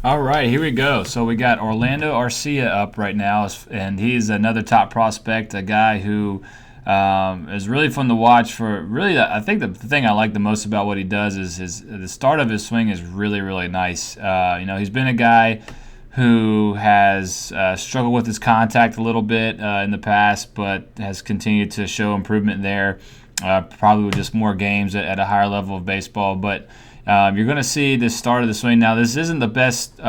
All right, here we go. So we got Orlando Arcia up right now, and he's another top prospect, a guy who is really fun to watch. For really, I think the thing I like the most about what he does is the start of his swing is really, really nice. He's been a guy who has struggled with his contact a little bit in the past, but has continued to show improvement there. Probably with just more games at a higher level of baseball, but you're going to see the start of the swing. Now, this isn't the best. This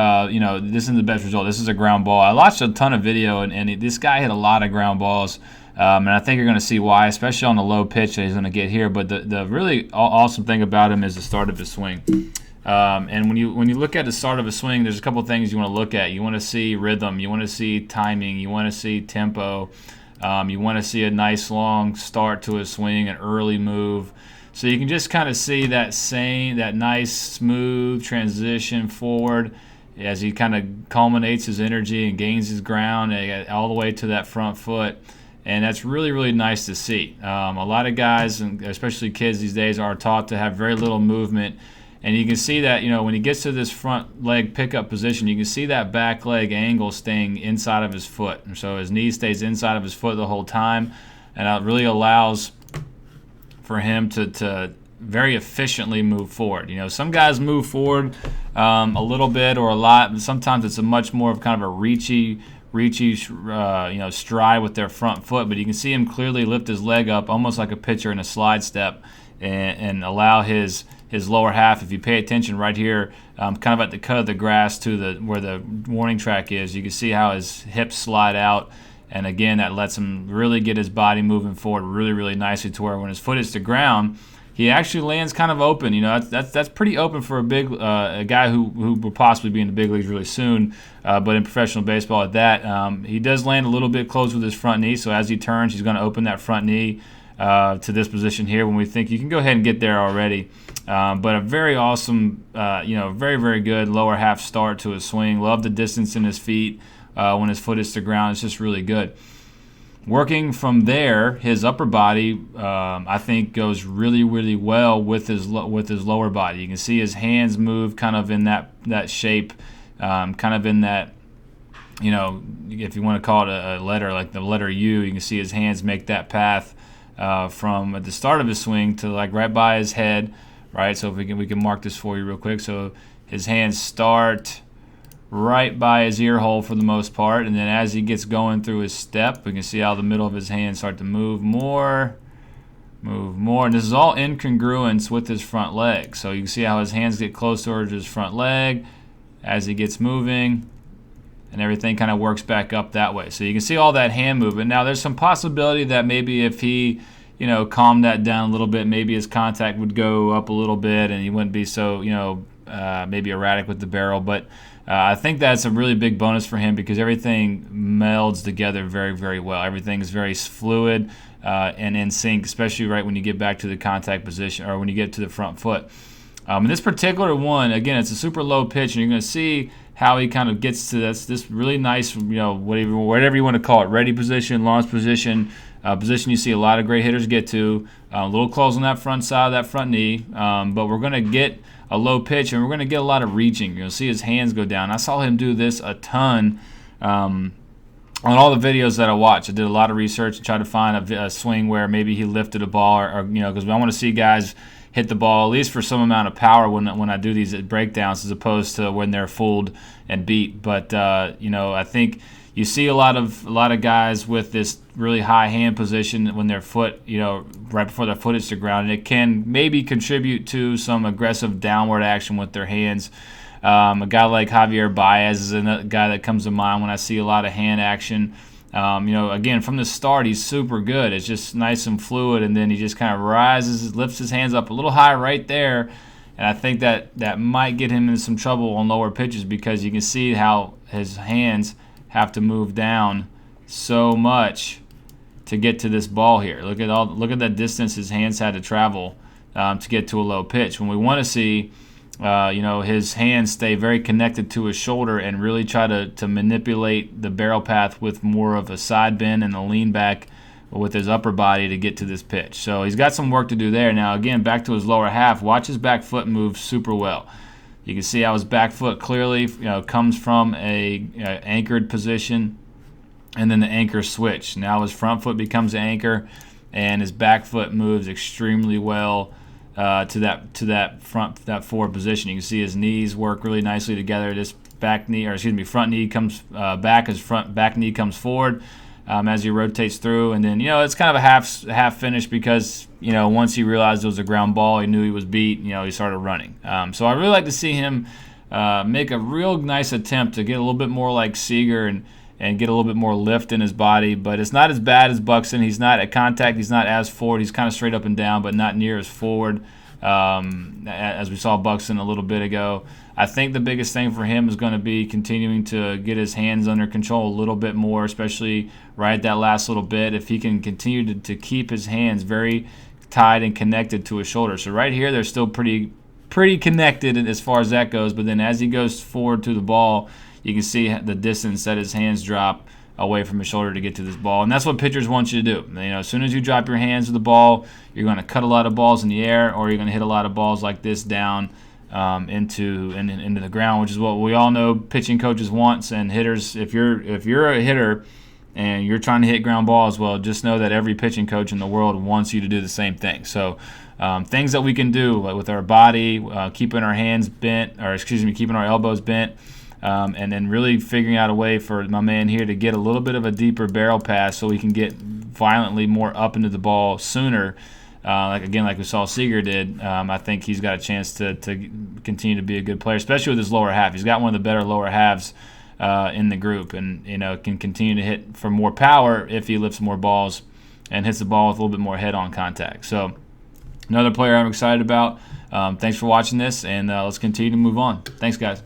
isn't the best result. This is a ground ball. I watched a ton of video, and this guy hit a lot of ground balls, and I think you're going to see why, especially on the low pitch that he's going to get here. But the really awesome thing about him is the start of his swing. And when you look at the start of a swing, there's a couple things you want to look at. You want to see rhythm. You want to see timing. You want to see tempo. You want to see a nice long start to a swing, an early move. So you can just kind of see that nice smooth transition forward as he kind of culminates his energy and gains his ground all the way to that front foot. And that's really, really nice to see. A lot of guys, and especially kids these days, are taught to have very little movement. And you can see that, when he gets to this front leg pickup position, you can see that back leg angle staying inside of his foot. And so his knee stays inside of his foot the whole time. And it really allows for him to very efficiently move forward. Some guys move forward a little bit or a lot, but sometimes it's a much more of kind of a reachy stride with their front foot. But you can see him clearly lift his leg up almost like a pitcher in a slide step and allow his lower half. If you pay attention right here, kind of at the cut of the grass to where the warning track is, you can see how his hips slide out. And again, that lets him really get his body moving forward really, really nicely to where when his foot hits the ground, he actually lands kind of open. That's pretty open for a guy who will possibly be in the big leagues really soon, but in professional baseball at that. He does land a little bit close with his front knee, so as he turns, he's going to open that front knee to this position here when we think you can go ahead and get there already. But a very awesome, very, very good lower half start to his swing. Love the distance in his feet. When his foot hits the ground, it's just really good. Working from there, his upper body, I think, goes really, really well with his lower body. You can see his hands move kind of in that shape, kind of in that, if you want to call it a letter, like the letter U, you can see his hands make that path from at the start of his swing to like right by his head, right? So if we can mark this for you real quick. So his hands start right by his ear hole for the most part, and then as he gets going through his step, we can see how the middle of his hands start to move more, and this is all in congruence with his front leg. So you can see how his hands get closer to his front leg as he gets moving, and everything kind of works back up that way. So you can see all that hand movement. Now there's some possibility that maybe if he calmed that down a little bit, maybe his contact would go up a little bit and he wouldn't be so maybe erratic with the barrel, but I think that's a really big bonus for him because everything melds together very, very well. Everything is very fluid and in sync, especially right when you get back to the contact position or when you get to the front foot. In this particular one, again, it's a super low pitch, and you're going to see how he kind of gets to this really nice, whatever you want to call it, ready position, launch position, position you see a lot of great hitters get to. A little close on that front side of that front knee, but we're going to get a low pitch, and we're going to get a lot of reaching. You'll see his hands go down. I saw him do this a ton on all the videos that I watched. I did a lot of research and tried to find a swing where maybe he lifted a ball, or because I want to see guys hit the ball at least for some amount of power when I do these breakdowns, as opposed to when they're fooled and beat. But I think you see a lot of guys with this really high hand position when their foot, right before their foot hits the ground, and it can maybe contribute to some aggressive downward action with their hands. A guy like Javier Baez is a guy that comes to mind when I see a lot of hand action. Again, from the start, he's super good. It's just nice and fluid, and then he just kind of rises, lifts his hands up a little high right there, and I think that might get him into some trouble on lower pitches because you can see how his hands have to move down so much to get to this ball here. Look at that distance his hands had to travel to get to a low pitch. When we want to see his hands stay very connected to his shoulder and really try to manipulate the barrel path with more of a side bend and a lean back with his upper body to get to this pitch. So he's got some work to do there. Now again, back to his lower half, watch his back foot move super well. You can see how his back foot clearly comes from a anchored position, and then the anchor switch. Now his front foot becomes the anchor, and his back foot moves extremely well to that forward position. You can see his knees work really nicely together. This front knee comes back, his back knee comes forward as he rotates through, and then it's kind of a half finish because once he realized it was a ground ball, he knew he was beat. He started running. So I really like to see him make a real nice attempt to get a little bit more like Seager and get a little bit more lift in his body, but it's not as bad as Buxton. He's not at contact. He's not as forward. He's kind of straight up and down, but not near as forward as we saw Buxton a little bit ago. I think the biggest thing for him is going to be continuing to get his hands under control a little bit more, especially right at that last little bit. If he can continue to keep his hands very tied and connected to his shoulder. So right here, they're still pretty connected as far as that goes, but then as he goes forward to the ball, you can see the distance that his hands drop away from his shoulder to get to this ball. And that's what pitchers want you to do. As soon as you drop your hands to the ball, you're going to cut a lot of balls in the air, or you're going to hit a lot of balls like this down into the ground, which is what we all know pitching coaches want. And hitters, if you're a hitter and you're trying to hit ground balls, well, just know that every pitching coach in the world wants you to do the same thing. So things that we can do with our body, keeping our hands bent, keeping our elbows bent, and then really figuring out a way for my man here to get a little bit of a deeper barrel pass so he can get violently more up into the ball sooner. Like we saw Seager did. I think he's got a chance to continue to be a good player, especially with his lower half. He's got one of the better lower halves in the group, and can continue to hit for more power if he lifts more balls and hits the ball with a little bit more head-on contact. So another player I'm excited about. Thanks for watching this, and let's continue to move on. Thanks, guys.